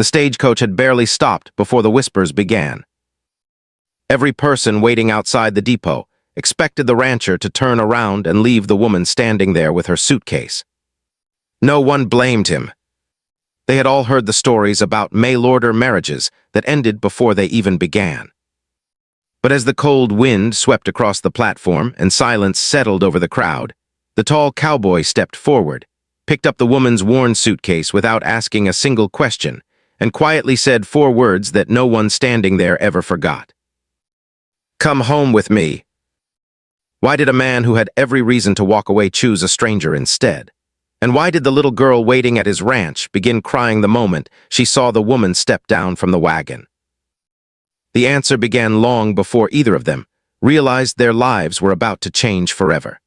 The stagecoach had barely stopped before the whispers began. Every person waiting outside the depot expected the rancher to turn around and leave the woman standing there with her suitcase. No one blamed him. They had all heard the stories about mail-order marriages that ended before they even began. But as the cold wind swept across the platform and silence settled over the crowd, the tall cowboy stepped forward, picked up the woman's worn suitcase without asking a single question, and quietly said 4 words that no one standing there ever forgot. "Come home with me." Why did a man who had every reason to walk away choose a stranger instead? And why did the little girl waiting at his ranch begin crying the moment she saw the woman step down from the wagon? The answer began long before either of them realized their lives were about to change forever.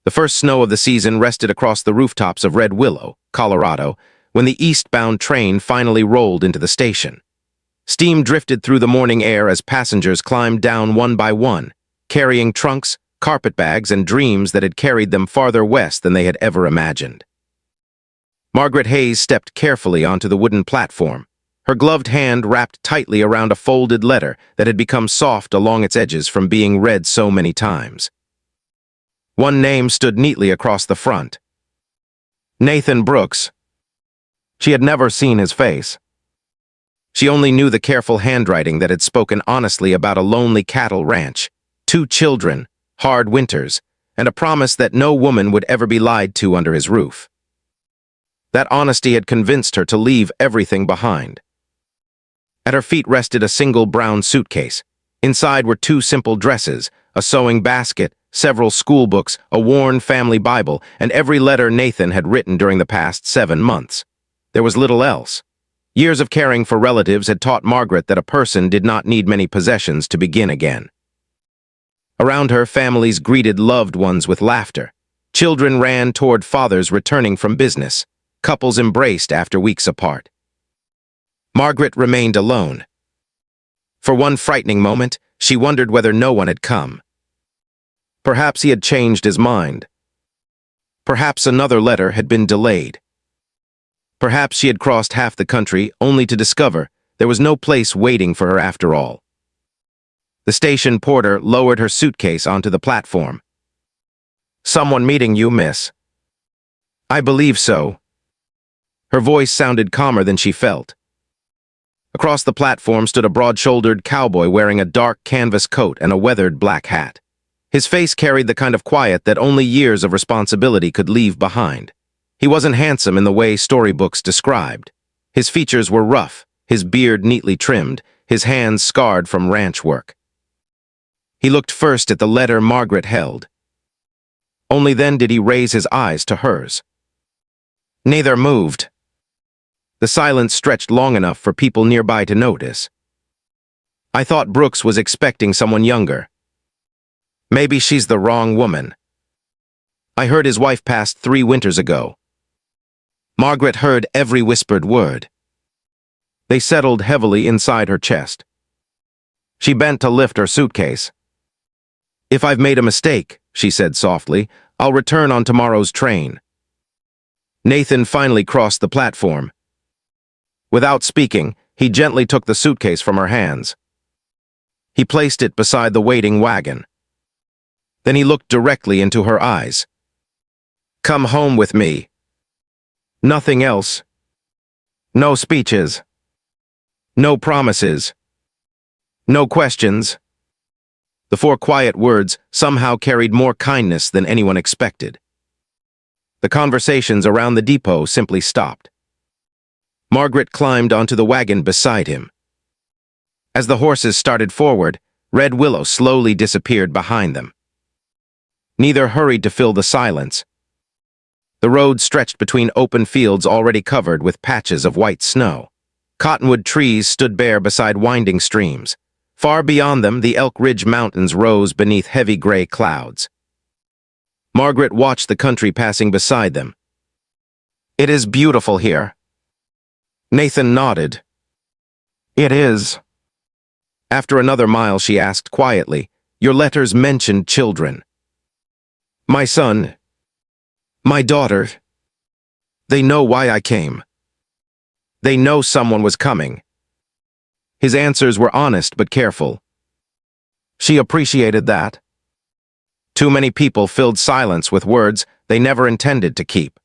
The first snow of the season rested across the rooftops of Red Willow, Colorado, when the eastbound train finally rolled into the station. Steam drifted through the morning air as passengers climbed down one by one, carrying trunks, carpetbags, and dreams that had carried them farther west than they had ever imagined. Margaret Hayes stepped carefully onto the wooden platform, her gloved hand wrapped tightly around a folded letter that had become soft along its edges from being read so many times. One name stood neatly across the front. Nathan Brooks. She had never seen his face. She only knew the careful handwriting that had spoken honestly about a lonely cattle ranch, 2 children, hard winters, and a promise that no woman would ever be lied to under his roof. That honesty had convinced her to leave everything behind. At her feet rested a single brown suitcase. Inside were 2 simple dresses, a sewing basket, several school books, a worn family Bible, and every letter Nathan had written during the past 7 months. There was little else. Years of caring for relatives had taught Margaret that a person did not need many possessions to begin again. Around her, families greeted loved ones with laughter. Children ran toward fathers returning from business. Couples embraced after weeks apart. Margaret remained alone. For one frightening moment, she wondered whether no one had come. Perhaps he had changed his mind. Perhaps another letter had been delayed. Perhaps she had crossed half the country only to discover there was no place waiting for her after all. The station porter lowered her suitcase onto the platform. "Someone meeting you, miss." "I believe so." Her voice sounded calmer than she felt. Across the platform stood a broad-shouldered cowboy wearing a dark canvas coat and a weathered black hat. His face carried the kind of quiet that only years of responsibility could leave behind. He wasn't handsome in the way storybooks described. His features were rough, his beard neatly trimmed, his hands scarred from ranch work. He looked first at the letter Margaret held. Only then did he raise his eyes to hers. Neither moved. The silence stretched long enough for people nearby to notice. "I thought Brooks was expecting someone younger. Maybe she's the wrong woman. I heard his wife passed 3 winters ago." Margaret heard every whispered word. They settled heavily inside her chest. She bent to lift her suitcase. "If I've made a mistake," she said softly, "I'll return on tomorrow's train." Nathan finally crossed the platform. Without speaking, he gently took the suitcase from her hands. He placed it beside the waiting wagon. Then he looked directly into her eyes. "Come home with me." Nothing else. No speeches. No promises. No questions. The 4 quiet words somehow carried more kindness than anyone expected. The conversations around the depot simply stopped. Margaret climbed onto the wagon beside him. As the horses started forward, Red Willow slowly disappeared behind them. Neither hurried to fill the silence. The road stretched between open fields already covered with patches of white snow. Cottonwood trees stood bare beside winding streams. Far beyond them, the Elk Ridge Mountains rose beneath heavy gray clouds. Margaret watched the country passing beside them. "It is beautiful here." Nathan nodded. "It is." After another mile, she asked quietly, "Your letters mentioned children." "My son, my daughter, they know why I came." They know someone was coming. His answers were honest but careful. She appreciated that. Too many people filled silence with words they never intended to keep.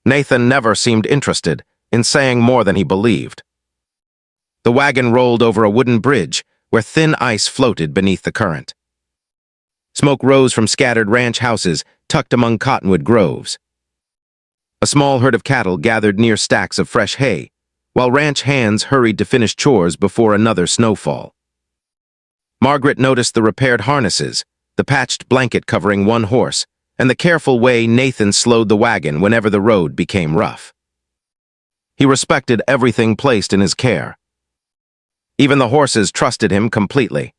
Nathan never seemed interested in saying more than he believed. The wagon rolled over a wooden bridge where thin ice floated beneath the current. Smoke rose from scattered ranch houses tucked among cottonwood groves. A small herd of cattle gathered near stacks of fresh hay, while ranch hands hurried to finish chores before another snowfall. Margaret noticed the repaired harnesses, the patched blanket covering one horse, and the careful way Nathan slowed the wagon whenever the road became rough. He respected everything placed in his care. Even the horses trusted him completely.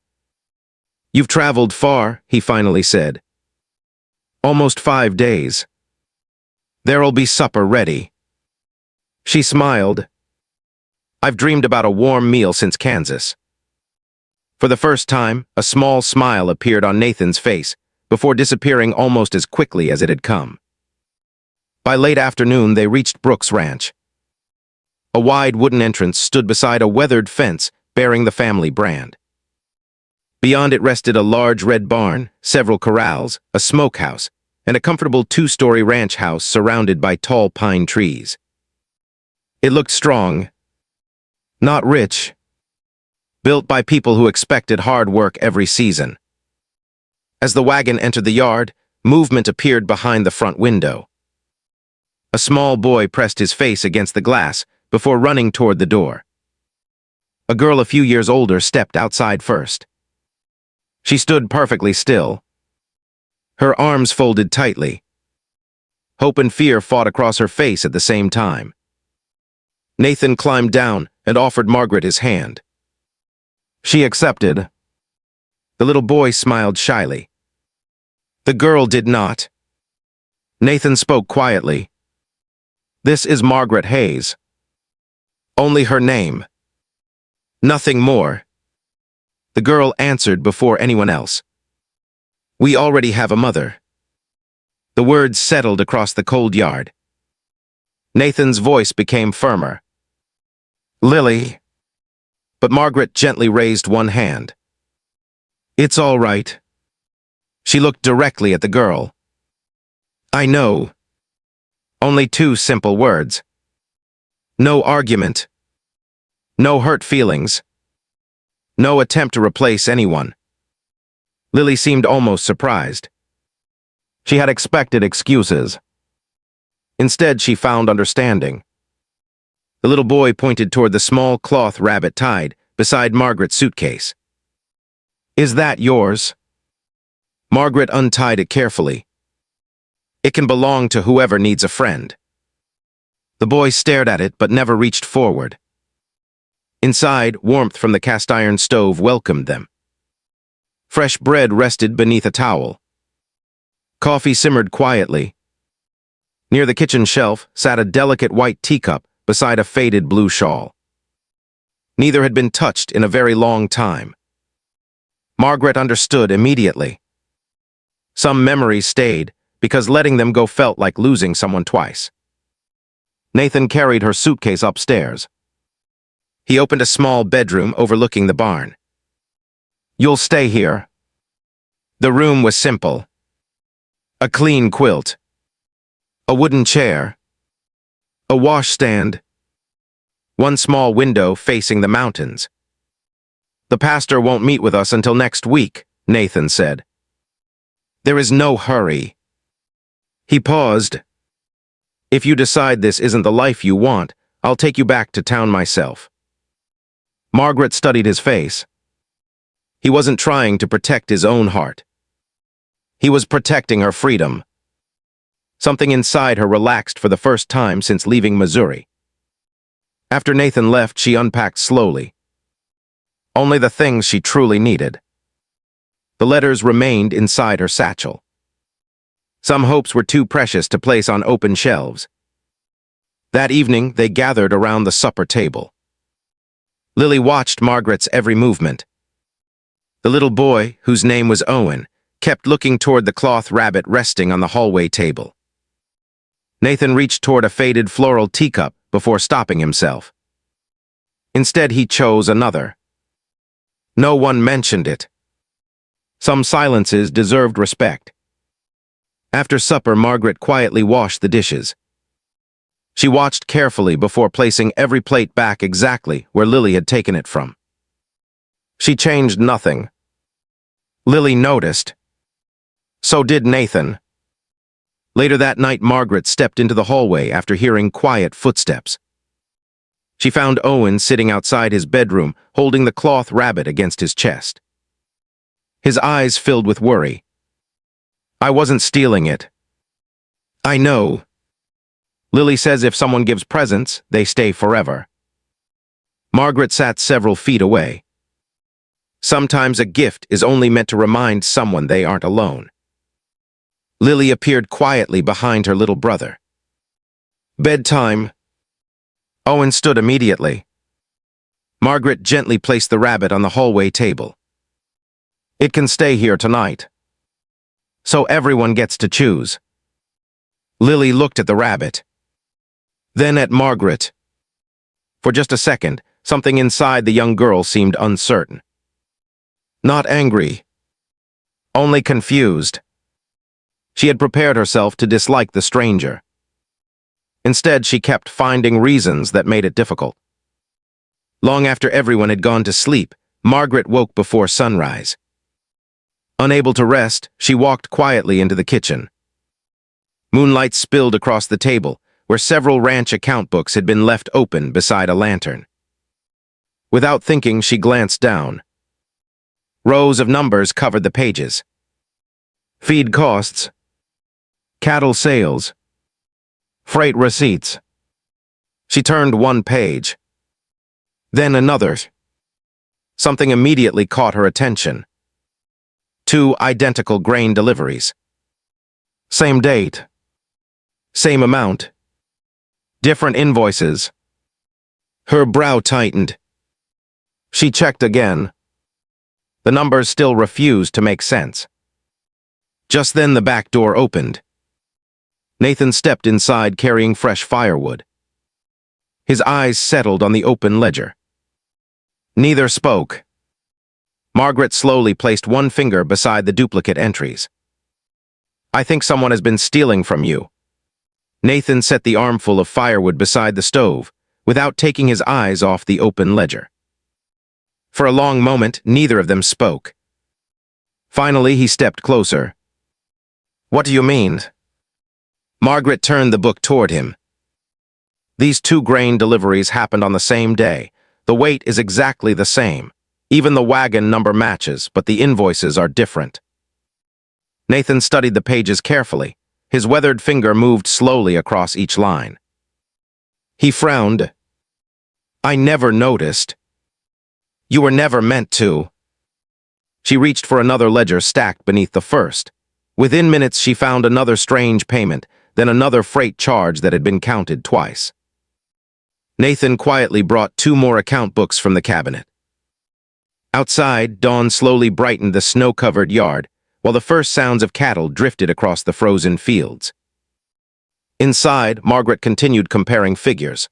"You've traveled far," he finally said. "Almost 5 days. There'll be supper ready." She smiled. "I've dreamed about a warm meal since Kansas." For the first time, a small smile appeared on Nathan's face, before disappearing almost as quickly as it had come. By late afternoon, they reached Brooks Ranch. A wide wooden entrance stood beside a weathered fence bearing the family brand. Beyond it rested a large red barn, several corrals, a smokehouse, and a comfortable 2-story ranch house surrounded by tall pine trees. It looked strong, not rich, built by people who expected hard work every season. As the wagon entered the yard, movement appeared behind the front window. A small boy pressed his face against the glass before running toward the door. A girl a few years older stepped outside first. She stood perfectly still, her arms folded tightly. Hope and fear fought across her face at the same time. Nathan climbed down and offered Margaret his hand. She accepted. The little boy smiled shyly. The girl did not. Nathan spoke quietly. "This is Margaret Hayes. Only her name. Nothing more." The girl answered before anyone else. "We already have a mother." The words settled across the cold yard. Nathan's voice became firmer. "Lily." But Margaret gently raised one hand. "It's all right." She looked directly at the girl. "I know." Only 2 simple words. No argument. No hurt feelings. No attempt to replace anyone. Lily seemed almost surprised. She had expected excuses. Instead, she found understanding. The little boy pointed toward the small cloth rabbit tied beside Margaret's suitcase. "Is that yours?" Margaret untied it carefully. "It can belong to whoever needs a friend." The boy stared at it but never reached forward. Inside, warmth from the cast-iron stove welcomed them. Fresh bread rested beneath a towel. Coffee simmered quietly. Near the kitchen shelf sat a delicate white teacup beside a faded blue shawl. Neither had been touched in a very long time. Margaret understood immediately. Some memories stayed because letting them go felt like losing someone twice. Nathan carried her suitcase upstairs. He opened a small bedroom overlooking the barn. "You'll stay here." The room was simple. A clean quilt. A wooden chair. A washstand. One small window facing the mountains. "The pastor won't meet with us until next week," Nathan said. "There is no hurry." He paused. "If you decide this isn't the life you want, I'll take you back to town myself." Margaret studied his face. He wasn't trying to protect his own heart. He was protecting her freedom. Something inside her relaxed for the first time since leaving Missouri. After Nathan left, she unpacked slowly. Only the things she truly needed. The letters remained inside her satchel. Some hopes were too precious to place on open shelves. That evening, they gathered around the supper table. Lily watched Margaret's every movement. The little boy, whose name was Owen, kept looking toward the cloth rabbit resting on the hallway table. Nathan reached toward a faded floral teacup before stopping himself. Instead, he chose another. No one mentioned it. Some silences deserved respect. After supper, Margaret quietly washed the dishes. She watched carefully before placing every plate back exactly where Lily had taken it from. She changed nothing. Lily noticed. So did Nathan. Later that night, Margaret stepped into the hallway after hearing quiet footsteps. She found Owen sitting outside his bedroom, holding the cloth rabbit against his chest. His eyes filled with worry. "I wasn't stealing it." "I know. Lily says if someone gives presents, they stay forever." Margaret sat several feet away. Sometimes a gift is only meant to remind someone they aren't alone. Lily appeared quietly behind her little brother. "Bedtime." Owen stood immediately. Margaret gently placed the rabbit on the hallway table. "It can stay here tonight. So everyone gets to choose." Lily looked at the rabbit. Then at Margaret. For just a second, something inside the young girl seemed uncertain. Not angry. Only confused. She had prepared herself to dislike the stranger. Instead, she kept finding reasons that made it difficult. Long after everyone had gone to sleep, Margaret woke before sunrise. Unable to rest, she walked quietly into the kitchen. Moonlight spilled across the table, where several ranch account books had been left open beside a lantern. Without thinking, she glanced down. Rows of numbers covered the pages. Feed costs, cattle sales, freight receipts. She turned one page, then another. Something immediately caught her attention. 2 identical grain deliveries. Same date. Same amount. Different invoices. Her brow tightened. She checked again. The numbers still refused to make sense. Just then the back door opened. Nathan stepped inside carrying fresh firewood. His eyes settled on the open ledger. Neither spoke. Margaret slowly placed one finger beside the duplicate entries. "I think someone has been stealing from you." Nathan set the armful of firewood beside the stove, without taking his eyes off the open ledger. For a long moment, neither of them spoke. Finally, he stepped closer. "What do you mean?" Margaret turned the book toward him. "These 2 grain deliveries happened on the same day. The weight is exactly the same. Even the wagon number matches, but the invoices are different." Nathan studied the pages carefully. His weathered finger moved slowly across each line. He frowned. "I never noticed." "You were never meant to." She reached for another ledger stacked beneath the first. Within minutes, she found another strange payment, then another freight charge that had been counted twice. Nathan quietly brought 2 more account books from the cabinet. Outside, dawn slowly brightened the snow-covered yard, while the first sounds of cattle drifted across the frozen fields. Inside, Margaret continued comparing figures.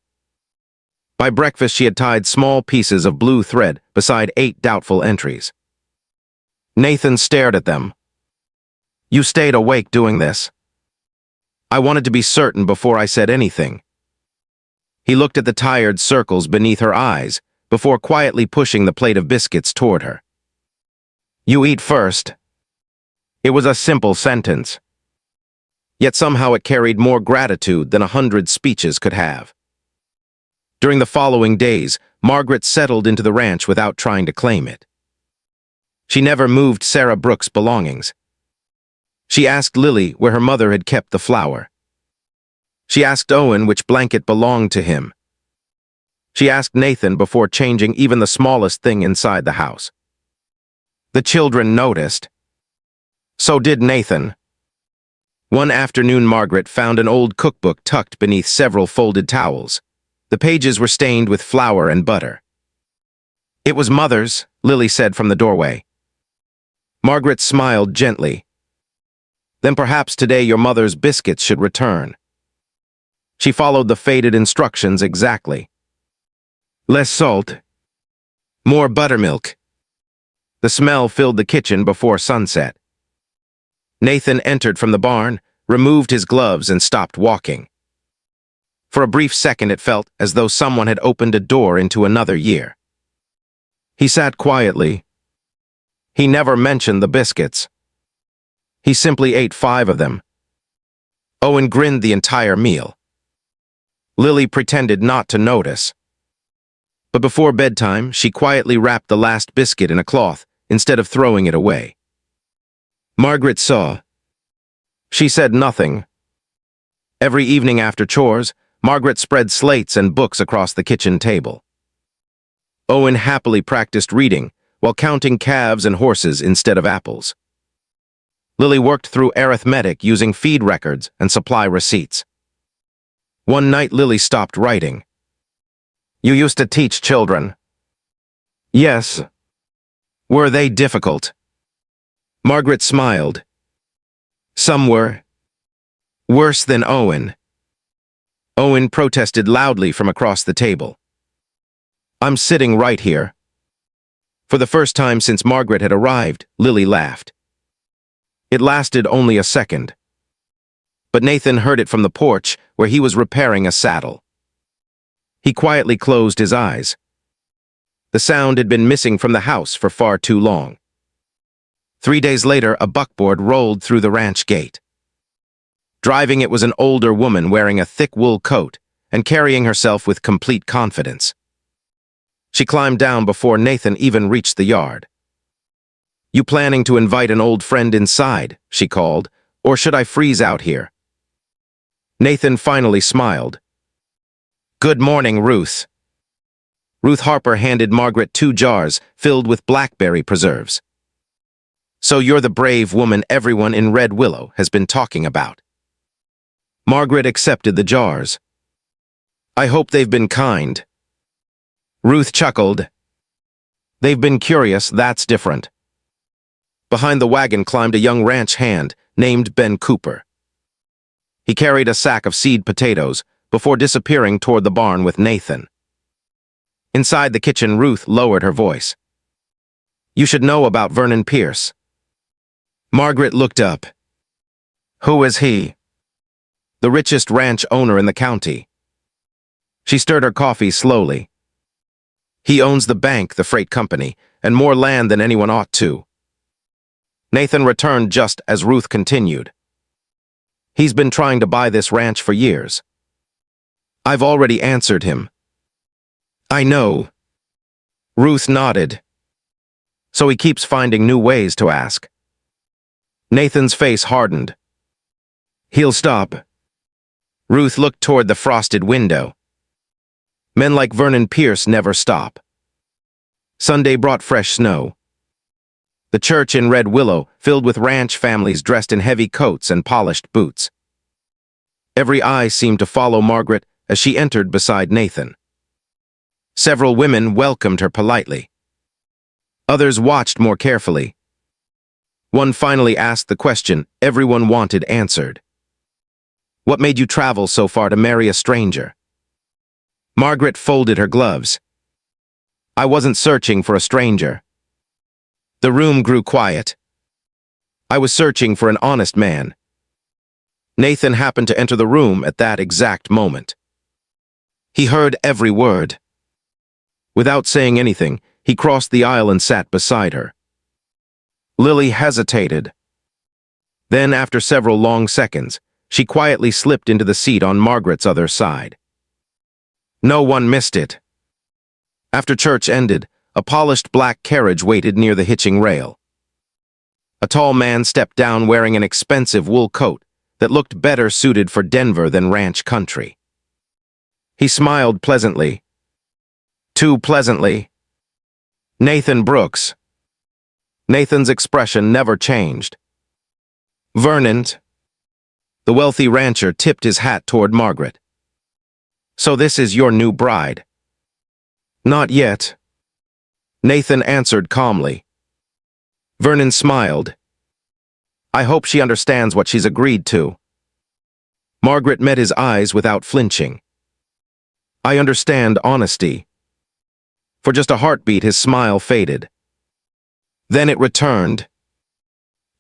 By breakfast, she had tied small pieces of blue thread beside 8 doubtful entries. Nathan stared at them. "You stayed awake doing this." "I wanted to be certain before I said anything." He looked at the tired circles beneath her eyes before quietly pushing the plate of biscuits toward her. "You eat first." It was a simple sentence. Yet somehow it carried more gratitude than 100 speeches could have. During the following days, Margaret settled into the ranch without trying to claim it. She never moved Sarah Brooks' belongings. She asked Lily where her mother had kept the flour. She asked Owen which blanket belonged to him. She asked Nathan before changing even the smallest thing inside the house. The children noticed. So did Nathan. One afternoon, Margaret found an old cookbook tucked beneath several folded towels. The pages were stained with flour and butter. "It was Mother's," Lily said from the doorway. Margaret smiled gently. "Then perhaps today your mother's biscuits should return." She followed the faded instructions exactly. Less salt. More buttermilk. The smell filled the kitchen before sunset. Nathan entered from the barn, removed his gloves, and stopped walking. For a brief second it felt as though someone had opened a door into another year. He sat quietly. He never mentioned the biscuits. He simply ate 5 of them. Owen grinned the entire meal. Lily pretended not to notice. But before bedtime, she quietly wrapped the last biscuit in a cloth instead of throwing it away. Margaret saw. She said nothing. Every evening after chores, Margaret spread slates and books across the kitchen table. Owen happily practiced reading while counting calves and horses instead of apples. Lily worked through arithmetic using feed records and supply receipts. One night Lily stopped writing. You used to teach children. Yes. Were they difficult? Margaret smiled. Some were. Worse than Owen. Owen protested loudly from across the table. I'm sitting right here. For the first time since Margaret had arrived, Lily laughed. It lasted only a second. But Nathan heard it from the porch where he was repairing a saddle. He quietly closed his eyes. The sound had been missing from the house for far too long. 3 days later, a buckboard rolled through the ranch gate. Driving it was an older woman wearing a thick wool coat and carrying herself with complete confidence. She climbed down before Nathan even reached the yard. You planning to invite an old friend inside, she called, or should I freeze out here? Nathan finally smiled. Good morning, Ruth. Ruth Harper handed Margaret 2 jars filled with blackberry preserves. So you're the brave woman everyone in Red Willow has been talking about. Margaret accepted the jars. I hope they've been kind. Ruth chuckled. They've been curious, that's different. Behind the wagon climbed a young ranch hand named Ben Cooper. He carried a sack of seed potatoes before disappearing toward the barn with Nathan. Inside the kitchen, Ruth lowered her voice. You should know about Vernon Pierce. Margaret looked up. Who is he? The richest ranch owner in the county. She stirred her coffee slowly. He owns the bank, the freight company, and more land than anyone ought to. Nathan returned just as Ruth continued. He's been trying to buy this ranch for years. I've already answered him. I know. Ruth nodded. So he keeps finding new ways to ask. Nathan's face hardened. He'll stop. Ruth looked toward the frosted window. Men like Vernon Pierce never stop. Sunday brought fresh snow. The church in Red Willow filled with ranch families dressed in heavy coats and polished boots. Every eye seemed to follow Margaret as she entered beside Nathan. Several women welcomed her politely. Others watched more carefully. One finally asked the question everyone wanted answered. What made you travel so far to marry a stranger? Margaret folded her gloves. I wasn't searching for a stranger. The room grew quiet. I was searching for an honest man. Nathan happened to enter the room at that exact moment. He heard every word. Without saying anything, he crossed the aisle and sat beside her. Lily hesitated. Then, after several long seconds, she quietly slipped into the seat on Margaret's other side. No one missed it. After church ended, a polished black carriage waited near the hitching rail. A tall man stepped down wearing an expensive wool coat that looked better suited for Denver than ranch country. He smiled pleasantly. Too pleasantly. Nathan Brooks. Nathan's expression never changed. Vernon. The wealthy rancher tipped his hat toward Margaret. So this is your new bride? Not yet. Nathan answered calmly. Vernon smiled. I hope she understands what she's agreed to. Margaret met his eyes without flinching. I understand honesty. For just a heartbeat, his smile faded. Then it returned.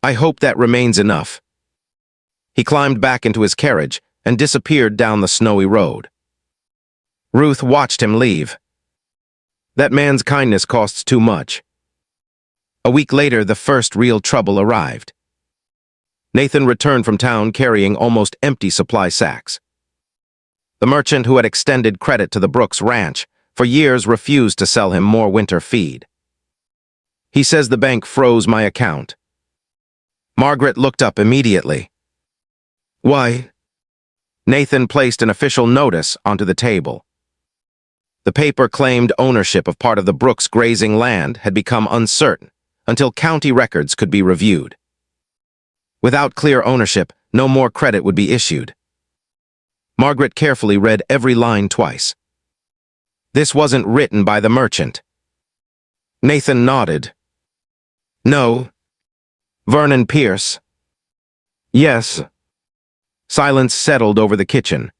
I hope that remains enough. He climbed back into his carriage and disappeared down the snowy road. Ruth watched him leave. That man's kindness costs too much. A week later, the first real trouble arrived. Nathan returned from town carrying almost empty supply sacks. The merchant who had extended credit to the Brooks Ranch for years refused to sell him more winter feed. He says the bank froze my account. Margaret looked up immediately. Why? Nathan placed an official notice onto the table. The paper claimed ownership of part of the Brooks grazing land had become uncertain until county records could be reviewed. Without clear ownership, no more credit would be issued. Margaret carefully read every line twice. This wasn't written by the merchant. Nathan nodded. No. Vernon Pierce. Yes. Silence settled over the kitchen.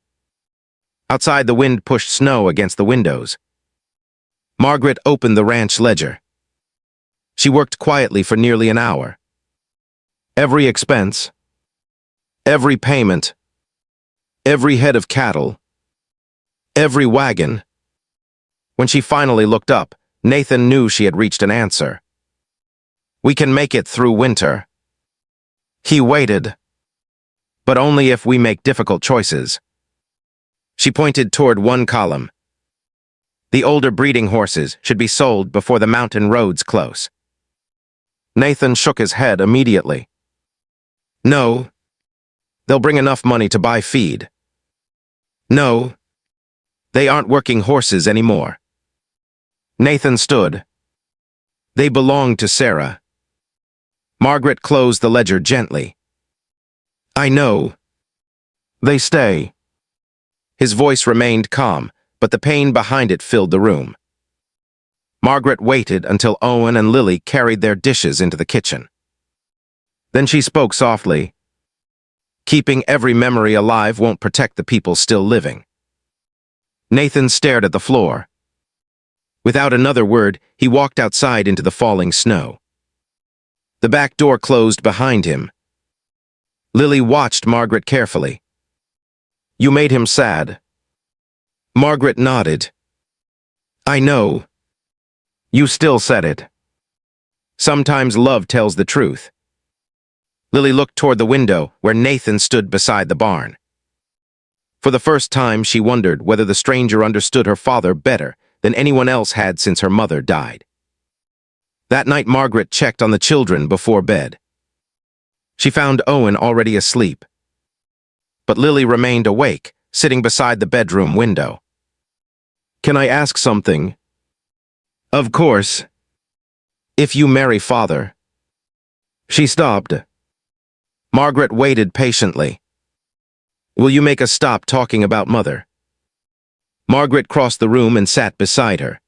Outside, the wind pushed snow against the windows. Margaret opened the ranch ledger. She worked quietly for nearly an hour. Every expense, every payment, every head of cattle, every wagon. When she finally looked up, Nathan knew she had reached an answer. We can make it through winter. He waited. But only if we make difficult choices. She pointed toward one column. The older breeding horses should be sold before the mountain roads close. Nathan shook his head immediately. No. They'll bring enough money to buy feed. No. They aren't working horses anymore. Nathan stood. They belonged to Sarah. Margaret closed the ledger gently. I know. They stay. His voice remained calm, but the pain behind it filled the room. Margaret waited until Owen and Lily carried their dishes into the kitchen. Then she spoke softly. Keeping every memory alive won't protect the people still living. Nathan stared at the floor. Without another word, he walked outside into the falling snow. The back door closed behind him. Lily watched Margaret carefully. You made him sad. Margaret nodded. I know. You still said it. Sometimes love tells the truth. Lily looked toward the window where Nathan stood beside the barn. For the first time, she wondered whether the stranger understood her father better than anyone else had since her mother died. That night, Margaret checked on the children before bed. She found Owen already asleep. But Lily remained awake, sitting beside the bedroom window. Can I ask something? Of course. If you marry father. She stopped. Margaret waited patiently. Will you make us stop talking about mother? Margaret crossed the room and sat beside her.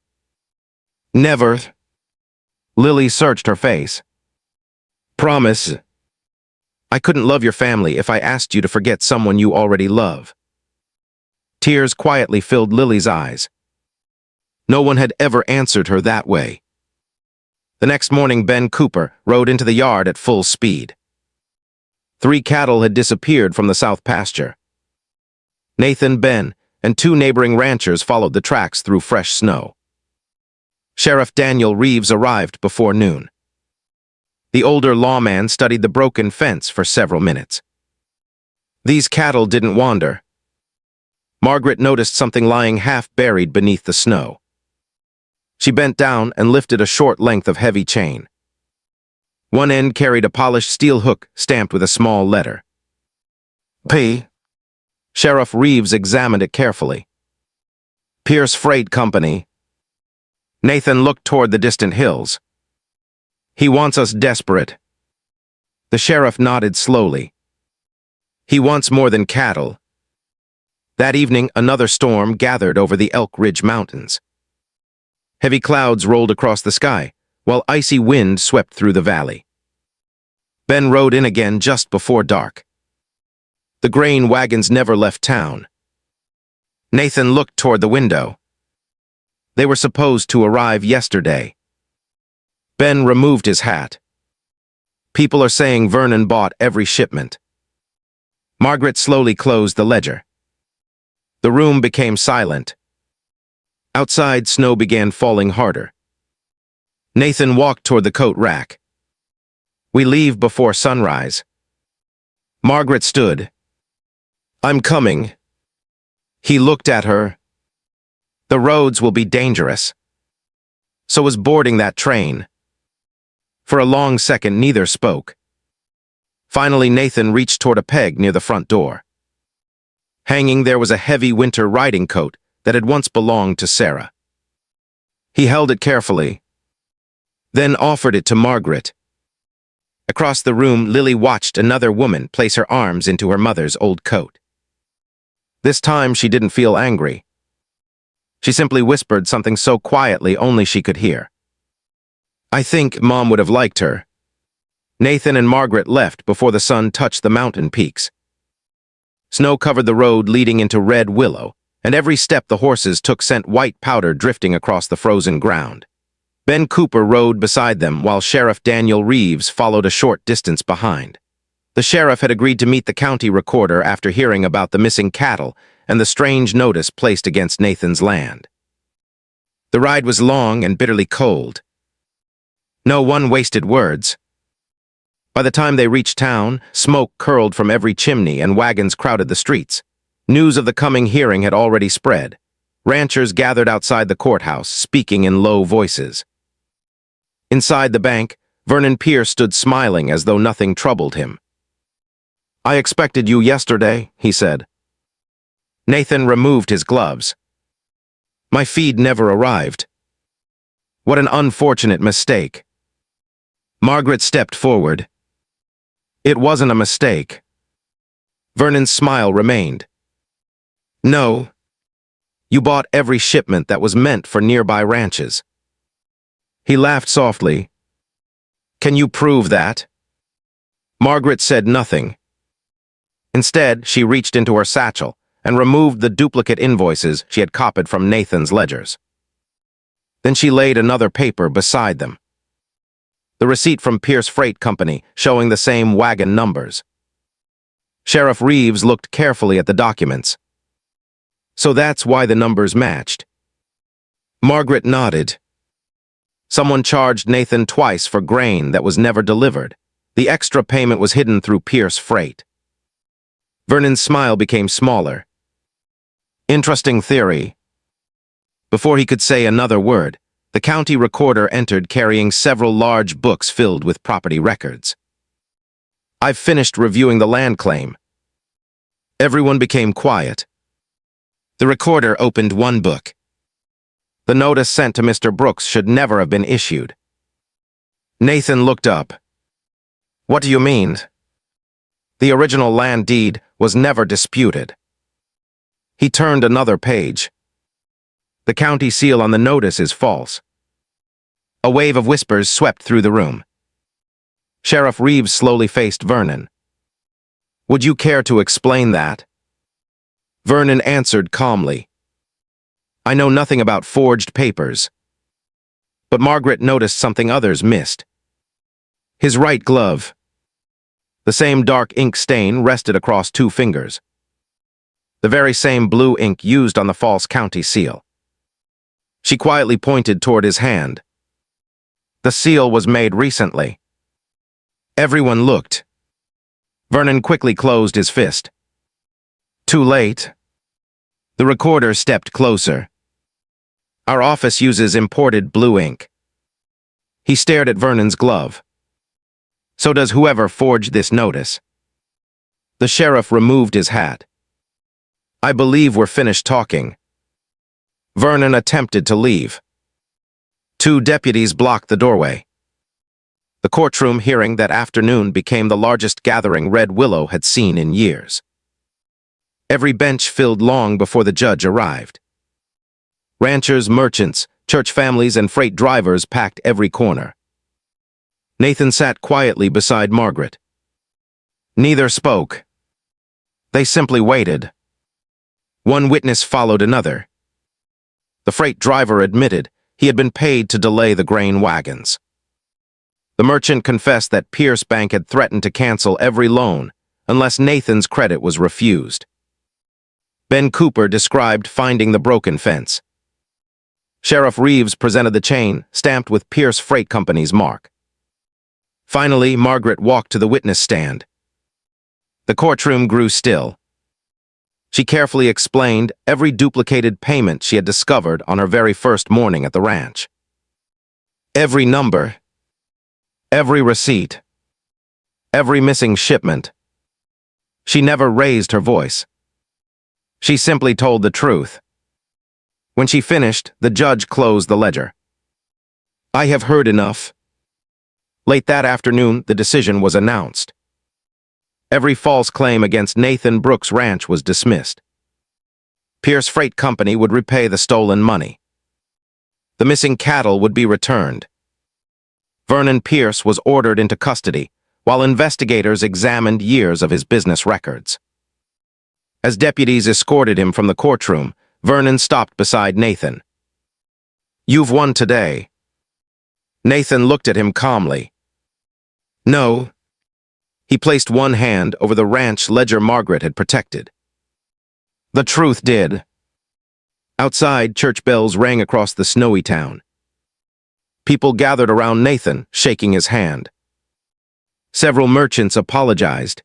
Never. Lily searched her face. Promise. I couldn't love your family if I asked you to forget someone you already love. Tears quietly filled Lily's eyes. No one had ever answered her that way. The next morning, Ben Cooper rode into the yard at full speed. 3 cattle had disappeared from the south pasture. Nathan, Ben, and 2 neighboring ranchers followed the tracks through fresh snow. Sheriff Daniel Reeves arrived before noon. The older lawman studied the broken fence for several minutes. These cattle didn't wander. Margaret noticed something lying half-buried beneath the snow. She bent down and lifted a short length of heavy chain. One end carried a polished steel hook stamped with a small letter. P. Sheriff Reeves examined it carefully. Pierce Freight Company. Nathan looked toward the distant hills. He wants us desperate. The sheriff nodded slowly. He wants more than cattle. That evening, another storm gathered over the Elk Ridge Mountains. Heavy clouds rolled across the sky, while icy wind swept through the valley. Ben rode in again just before dark. The grain wagons never left town. Nathan looked toward the window. They were supposed to arrive yesterday. Ben removed his hat. People are saying Vernon bought every shipment. Margaret slowly closed the ledger. The room became silent. Outside, snow began falling harder. Nathan walked toward the coat rack. We leave before sunrise. Margaret stood. I'm coming. He looked at her. The roads will be dangerous. So was boarding that train. For a long second, neither spoke. Finally, Nathan reached toward a peg near the front door. Hanging there was a heavy winter riding coat that had once belonged to Sarah. He held it carefully, then offered it to Margaret. Across the room, Lily watched another woman place her arms into her mother's old coat. This time, she didn't feel angry. She simply whispered something so quietly only she could hear. I think Mom would have liked her. Nathan and Margaret left before the sun touched the mountain peaks. Snow covered the road leading into Red Willow, and every step the horses took sent white powder drifting across the frozen ground. Ben Cooper rode beside them while Sheriff Daniel Reeves followed a short distance behind. The sheriff had agreed to meet the county recorder after hearing about the missing cattle and the strange notice placed against Nathan's land. The ride was long and bitterly cold. No one wasted words. By the time they reached town, smoke curled from every chimney and wagons crowded the streets. News of the coming hearing had already spread. Ranchers gathered outside the courthouse, speaking in low voices. Inside the bank, Vernon Pierce stood smiling as though nothing troubled him. I expected you yesterday, he said. Nathan removed his gloves. My feed never arrived. What an unfortunate mistake. Margaret stepped forward. It wasn't a mistake. Vernon's smile remained. No. You bought every shipment that was meant for nearby ranches. He laughed softly. Can you prove that? Margaret said nothing. Instead, she reached into her satchel and removed the duplicate invoices she had copied from Nathan's ledgers. Then she laid another paper beside them. The receipt from Pierce Freight Company showing the same wagon numbers. Sheriff Reeves looked carefully at the documents. So that's why the numbers matched. Margaret nodded. Someone charged Nathan twice for grain that was never delivered. The extra payment was hidden through Pierce Freight. Vernon's smile became smaller. Interesting theory. Before he could say another word, the county recorder entered carrying several large books filled with property records. I've finished reviewing the land claim. Everyone became quiet. The recorder opened one book. The notice sent to Mr. Brooks should never have been issued. Nathan looked up. What do you mean? The original land deed was never disputed. He turned another page. The county seal on the notice is false. A wave of whispers swept through the room. Sheriff Reeves slowly faced Vernon. Would you care to explain that? Vernon answered calmly. I know nothing about forged papers. But Margaret noticed something others missed. His right glove. The same dark ink stain rested across 2 fingers. The very same blue ink used on the false county seal. She quietly pointed toward his hand. The seal was made recently. Everyone looked. Vernon quickly closed his fist. Too late. The recorder stepped closer. Our office uses imported blue ink. He stared at Vernon's glove. So does whoever forged this notice. The sheriff removed his hat. I believe we're finished talking. Vernon attempted to leave. 2 deputies blocked the doorway. The courtroom hearing that afternoon became the largest gathering Red Willow had seen in years. Every bench filled long before the judge arrived. Ranchers, merchants, church families, and freight drivers packed every corner. Nathan sat quietly beside Margaret. Neither spoke. They simply waited. One witness followed another. The freight driver admitted he had been paid to delay the grain wagons. The merchant confessed that Pierce Bank had threatened to cancel every loan unless Nathan's credit was refused. Ben Cooper described finding the broken fence. Sheriff Reeves presented the chain, stamped with Pierce Freight Company's mark. Finally, Margaret walked to the witness stand. The courtroom grew still. She carefully explained every duplicated payment she had discovered on her very first morning at the ranch. Every number, every receipt, every missing shipment. She never raised her voice. She simply told the truth. When she finished, the judge closed the ledger. "I have heard enough." Late that afternoon, the decision was announced. Every false claim against Nathan Brooks' ranch was dismissed. Pierce Freight Company would repay the stolen money. The missing cattle would be returned. Vernon Pierce was ordered into custody, while investigators examined years of his business records. As deputies escorted him from the courtroom, Vernon stopped beside Nathan. "You've won today." Nathan looked at him calmly. "No." He placed one hand over the ranch ledger Margaret had protected. "The truth did." Outside, church bells rang across the snowy town. People gathered around Nathan, shaking his hand. Several merchants apologized.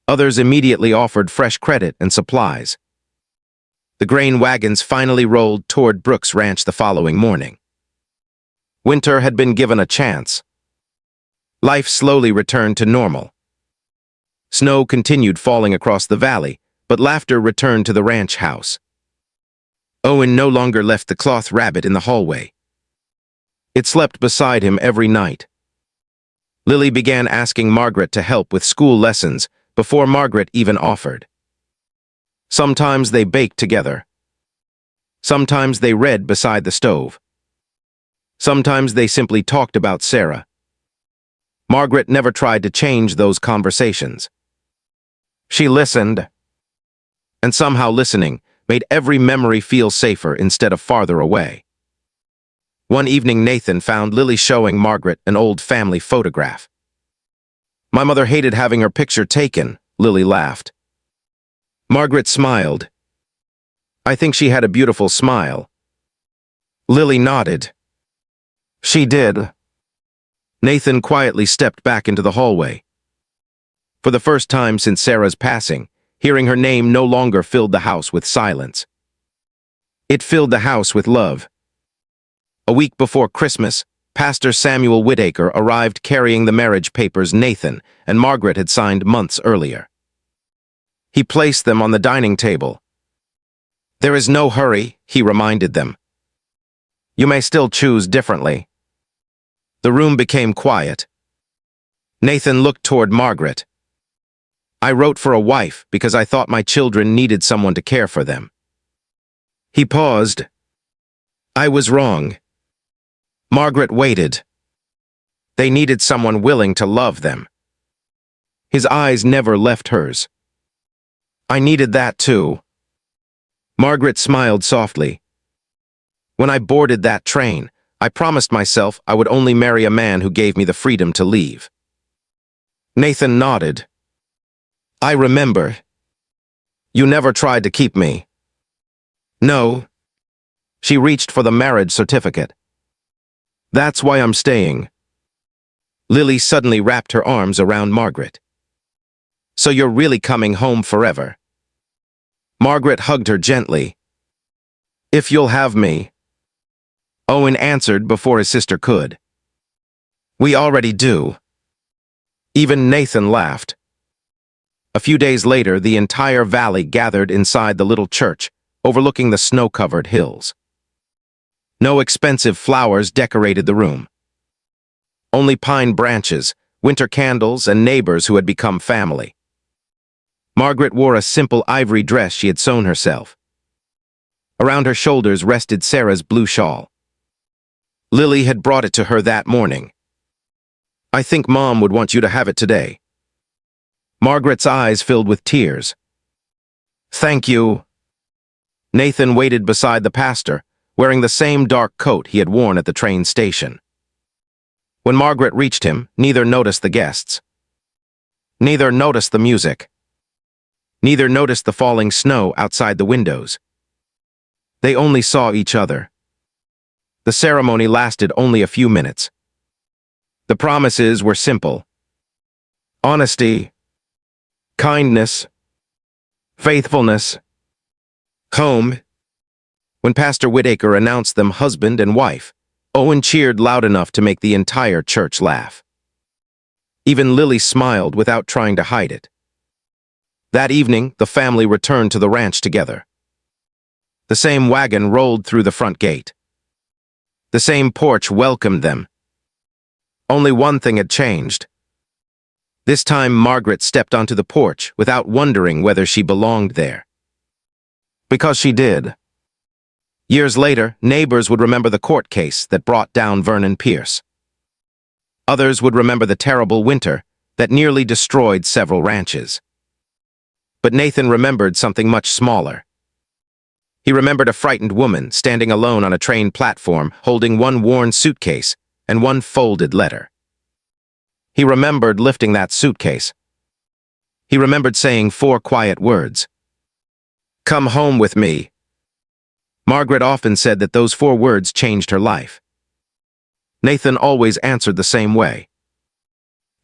Others immediately offered fresh credit and supplies. The grain wagons finally rolled toward Brooks' ranch the following morning. Winter had been given a chance. Life slowly returned to normal. Snow continued falling across the valley, but laughter returned to the ranch house. Owen no longer left the cloth rabbit in the hallway. It slept beside him every night. Lily began asking Margaret to help with school lessons before Margaret even offered. Sometimes they baked together. Sometimes they read beside the stove. Sometimes they simply talked about Sarah. Margaret never tried to change those conversations. She listened, and somehow listening made every memory feel safer instead of farther away. One evening, Nathan found Lily showing Margaret an old family photograph. "My mother hated having her picture taken," Lily laughed. Margaret smiled. "I think she had a beautiful smile." Lily nodded. "She did." Nathan quietly stepped back into the hallway. For the first time since Sarah's passing, hearing her name no longer filled the house with silence. It filled the house with love. A week before Christmas, Pastor Samuel Whittaker arrived carrying the marriage papers Nathan and Margaret had signed months earlier. He placed them on the dining table. "There is no hurry," he reminded them. "You may still choose differently." The room became quiet. Nathan looked toward Margaret. "I wrote for a wife because I thought my children needed someone to care for them." He paused. "I was wrong." Margaret waited. They needed someone willing to love them. His eyes never left hers. "I needed that too." Margaret smiled softly. "When I boarded that train, I promised myself I would only marry a man who gave me the freedom to leave." Nathan nodded. "I remember. You never tried to keep me." "No." She reached for the marriage certificate. "That's why I'm staying." Lily suddenly wrapped her arms around Margaret. "So you're really coming home forever?" Margaret hugged her gently. "If you'll have me." Owen answered before his sister could. "We already do." Even Nathan laughed. A few days later, the entire valley gathered inside the little church, overlooking the snow-covered hills. No expensive flowers decorated the room. Only pine branches, winter candles, and neighbors who had become family. Margaret wore a simple ivory dress she had sewn herself. Around her shoulders rested Sarah's blue shawl. Lily had brought it to her that morning. "I think Mom would want you to have it today." Margaret's eyes filled with tears. "Thank you." Nathan waited beside the pastor, wearing the same dark coat he had worn at the train station. When Margaret reached him, neither noticed the guests. Neither noticed the music. Neither noticed the falling snow outside the windows. They only saw each other. The ceremony lasted only a few minutes. The promises were simple. Honesty, kindness, faithfulness, home. When Pastor Whitaker announced them husband and wife, Owen cheered loud enough to make the entire church laugh. Even Lily smiled without trying to hide it. That evening, the family returned to the ranch together. The same wagon rolled through the front gate. The same porch welcomed them. Only one thing had changed. This time, Margaret stepped onto the porch without wondering whether she belonged there. Because she did. Years later, neighbors would remember the court case that brought down Vernon Pierce. Others would remember the terrible winter that nearly destroyed several ranches. But Nathan remembered something much smaller. He remembered a frightened woman standing alone on a train platform holding one worn suitcase and one folded letter. He remembered lifting that suitcase. He remembered saying 4 quiet words. "Come home with me." Margaret often said that those 4 words changed her life. Nathan always answered the same way.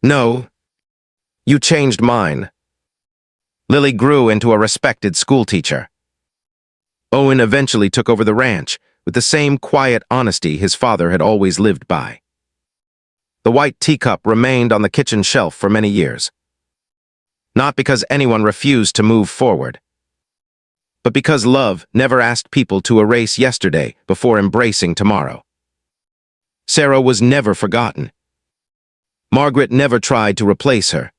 "No, you changed mine." Lily grew into a respected schoolteacher. Owen eventually took over the ranch with the same quiet honesty his father had always lived by. The white teacup remained on the kitchen shelf for many years. Not because anyone refused to move forward, but because love never asked people to erase yesterday before embracing tomorrow. Sarah was never forgotten. Margaret never tried to replace her.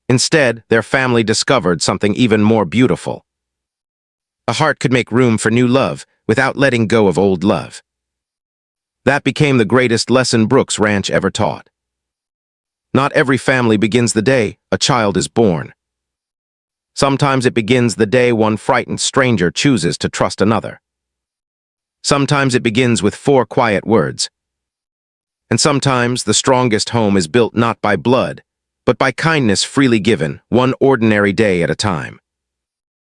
Instead, their family discovered something even more beautiful. A heart could make room for new love without letting go of old love. That became the greatest lesson Brooks Ranch ever taught. Not every family begins the day a child is born. Sometimes it begins the day one frightened stranger chooses to trust another. Sometimes it begins with 4 quiet words. And sometimes the strongest home is built not by blood, but by kindness freely given, one ordinary day at a time.